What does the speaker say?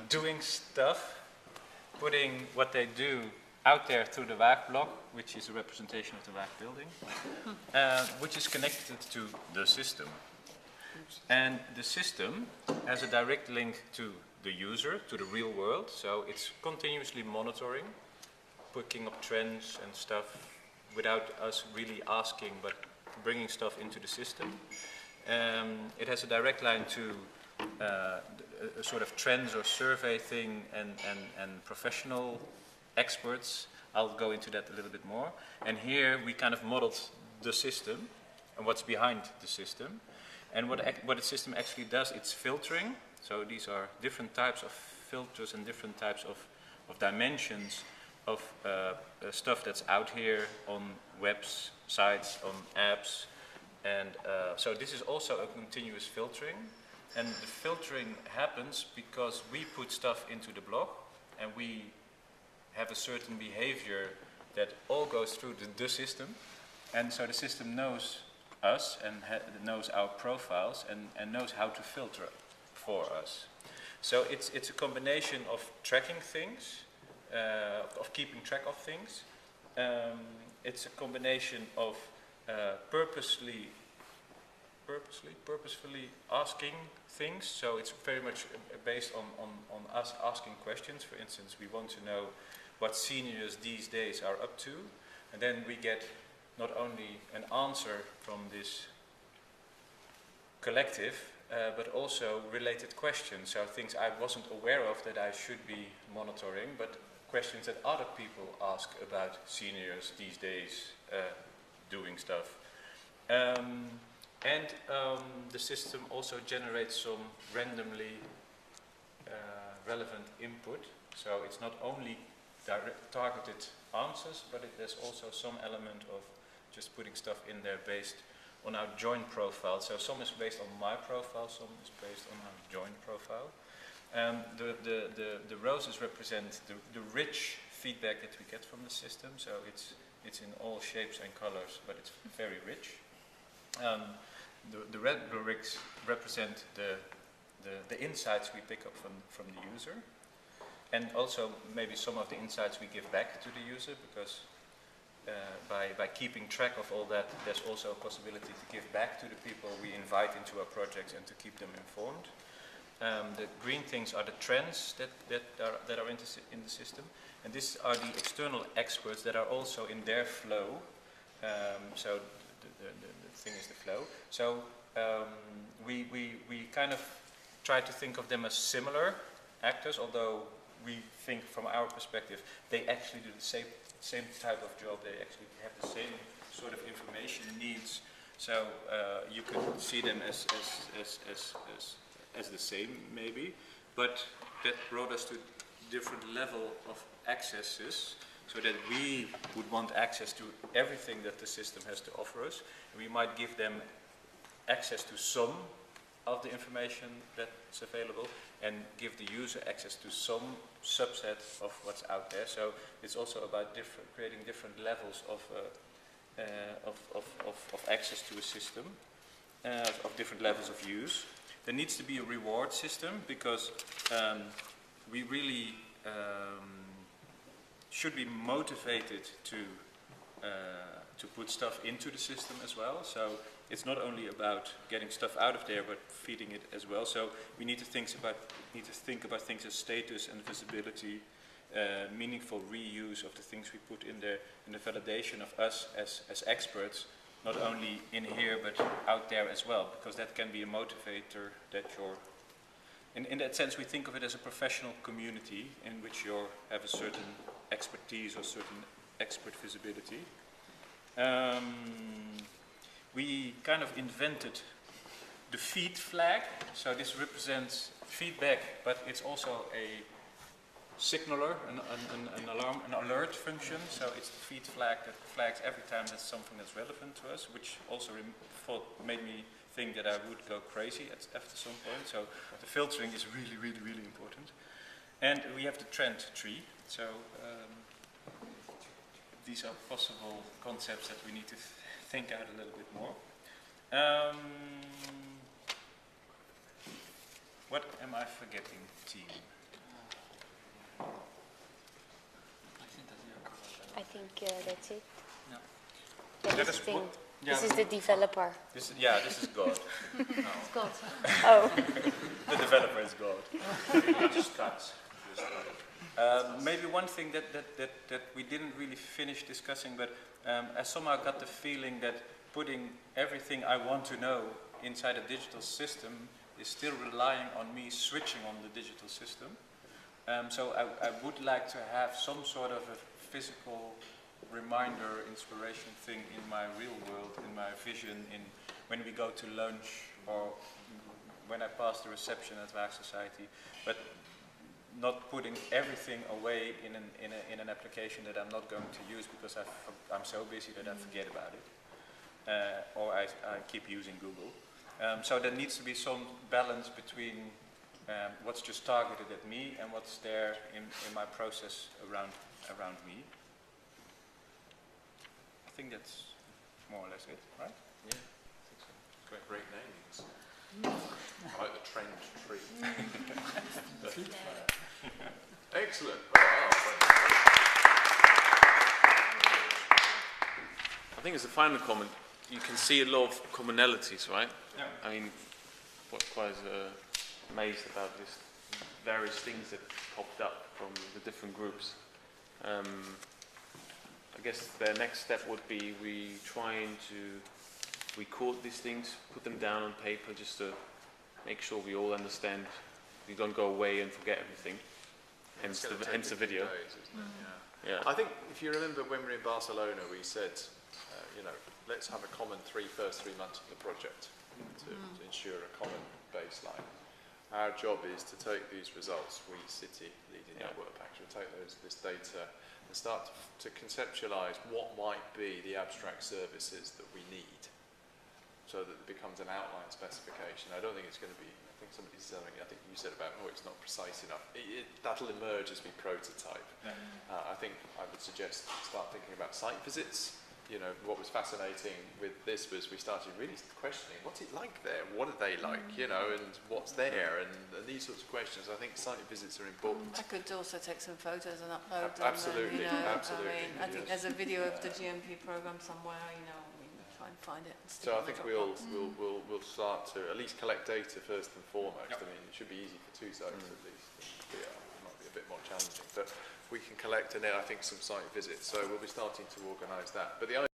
doing stuff, putting what they do out there through the WAAG block, which is a representation of the WAAG building, which is connected to the system. And the system has a direct link to the user, to the real world, so it's continuously monitoring, picking up trends and stuff without us really asking, but bringing stuff into the system. It has a direct line to a sort of trends or survey thing and professional experts. I'll go into that a little bit more. And here we kind of modeled the system and what's behind the system. And what the system actually does, it's filtering. So these are different types of filters and different types of dimensions of stuff that's out here on websites, on apps. And so this is also a continuous filtering. And the filtering happens because we put stuff into the block and we have a certain behavior that all goes through the system. And so the system knows us and knows our profiles and knows how to filter for us. So it's a combination of tracking things, of keeping track of things. It's a combination of purposefully asking things. So it's very much based on us asking questions. For instance, we want to know what seniors these days are up to, and then we get not only an answer from this collective, but also related questions. So things I wasn't aware of that I should be monitoring, but questions that other people ask about seniors these days doing stuff. And the system also generates some randomly relevant input. So it's not only targeted answers, but there's also some element of just putting stuff in there based on our joint profile. So some is based on my profile, some is based on our joint profile. The roses represent the rich feedback that we get from the system. So it's in all shapes and colors, but it's very rich. The red rubrics represent the insights we pick up from the user, and also maybe some of the insights we give back to the user, because by keeping track of all that, there's also a possibility to give back to the people we invite into our projects and to keep them informed. The green things are the trends that are in the system, and these are the external experts that are also in their flow. So the thing is the flow. So we kind of try to think of them as similar actors, although we think from our perspective they actually do the same type of job. They actually have the same sort of information needs. So you could see them as the same maybe, but that brought us to different level of accesses, so that we would want access to everything that the system has to offer us. We might give them access to some of the information that's available and give the user access to some subset of what's out there. So it's also about creating different levels of access to a system, of different levels of use. There needs to be a reward system, because we really should be motivated to put stuff into the system as well. So it's not only about getting stuff out of there, but feeding it as well. So we need to think about things as status and visibility, meaningful reuse of the things we put in there, and the validation of us as experts, not only in here but out there as well, because that can be a motivator that you're. In that sense, we think of it as a professional community in which you have a certain expertise or certain expert visibility. We kind of invented the feed flag. So this represents feedback, but it's also a signaler, an alarm, an alert function. So it's the feed flag that flags every time there's something that's relevant to us, which also made me think that I would go crazy after some point. So the filtering is really, really, really important. And we have the trend tree. So these are possible concepts that we need to think out a little bit more. What am I forgetting, team? I think that's it. No. Yeah, That this is thing. what- yeah, This is the developer. This is God. It's God. Oh. The developer is God. Just cuts. Maybe one thing that we didn't really finish discussing, but I somehow got the feeling that putting everything I want to know inside a digital system is still relying on me switching on the digital system. So I would like to have some sort of a physical reminder, inspiration thing in my real world, in my vision, in when we go to lunch or when I pass the reception at WAAG Society, but not putting everything away in an application that I'm not going to use because I'm so busy that I forget about it, or I keep using Google. So there needs to be some balance between what's just targeted at me and what's there in my process around me. I think that's more or less it, right? Yeah, I think so. Great names. I like the trend tree. Excellent. I think as a final comment, you can see a lot of commonalities, right? Yeah. I mean, quite amazed about this various things that popped up from the different groups. I guess the next step would be we trying to record these things, put them down on paper just to make sure we all understand. We don't go away and forget everything. Hence the video. Days, isn't it? Yeah. I think if you remember when we were in Barcelona, we said, let's have a common first 3 months of the project to ensure a common baseline. Our job is to take these results, we City Leading Network Packs, we'll take this data and start to conceptualise what might be the abstract services that we need so that it becomes an outline specification. I don't think it's going to be, I think somebody's saying, I think you said about, it's not precise enough. That'll emerge as we prototype. Yeah. I think I would suggest start thinking about site visits. What was fascinating with this was we started really questioning, what's it like there? What are they like? And what's there? And these sorts of questions. I think site visits are important. I could also take some photos and upload them. Absolutely, absolutely. I think there's a video of the GMP program somewhere. Try and find it. And stick So I it on think the we'll start to at least collect data first and foremost. Yep. I mean, it should be easy for 2 sites at least. It might be a bit more challenging, but we can collect and then I think some site visits. So we'll be starting to organise that. But the